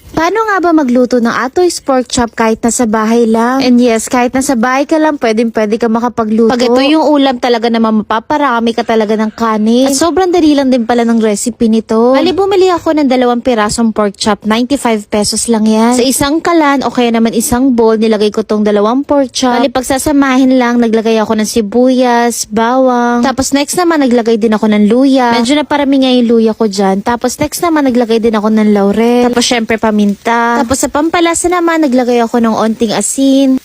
Paano nga ba magluto ng Atoy's pork chop kahit nasa bahay lang? And yes, kahit nasa bahay ka lang, pwede ka makapagluto. Pag ito yung ulam talaga naman mapaparami ka talaga ng kanin. At sobrang dali lang din pala ng recipe nito. Bali, bumili ako ng 2 pirasong pork chop, 95 pesos lang yan. Sa isang kalan o kaya naman isang bowl, nilagay ko tong 2 pork chop. Bali, pagsasamahin lang, naglagay ako ng sibuyas, bawang. Tapos next naman, naglagay din ako ng luya. Medyo na parami nga yung luya ko dyan. Tapos next naman, naglagay din ako ng laurel. Tapos syempre paminta. Tapos sa pampalasa naman, naglagay ako ng onting asin.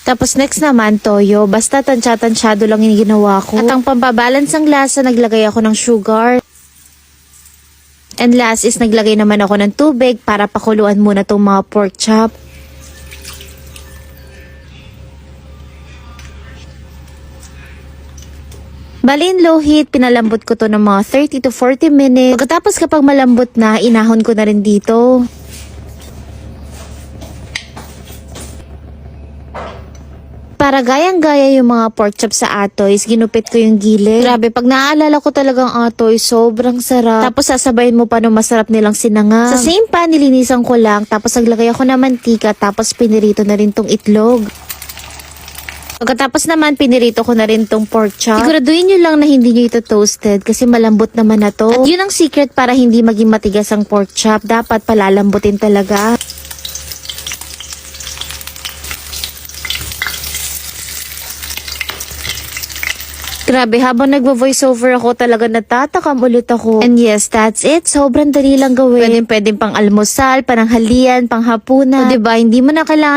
Tapos next naman, toyo. Basta tansya-tansyado lang yung ginawa ko. At ang pampabalance ng lasa, naglagay ako ng sugar. And last is naglagay naman ako ng tubig para pakuluan muna tong mga pork chop. Bali, in low heat, pinalambot ko to ng mga 30 to 40 minutes. Pagkatapos kapag malambot na, inahon ko na rin dito. Para gayang-gaya yung mga pork chop sa Atoy's, ginupit ko yung gilid. Grabe, pag naaalala ko talagang Atoy's, sobrang sarap. Tapos sasabayin mo pa ng masarap nilang sinangag. Sa same pan, nilinisan ko lang, tapos naglagay ako ng mantika, tapos pinirito na rin tong itlog. Pagkatapos naman, pinirito ko na rin tong pork chop. Siguraduhin nyo lang na hindi nyo ito toasted kasi malambot naman na to. At yun ang secret para hindi maging matigas ang pork chop. Dapat palalambutin talaga. Grabe, habang nagvo-voiceover ako, talaga natatakam ulit ako. And yes, that's it. Sobrang dali lang gawin. Pwedeng pang almusal, pananghalian, panghapunan. O diba, hindi mo na kailangan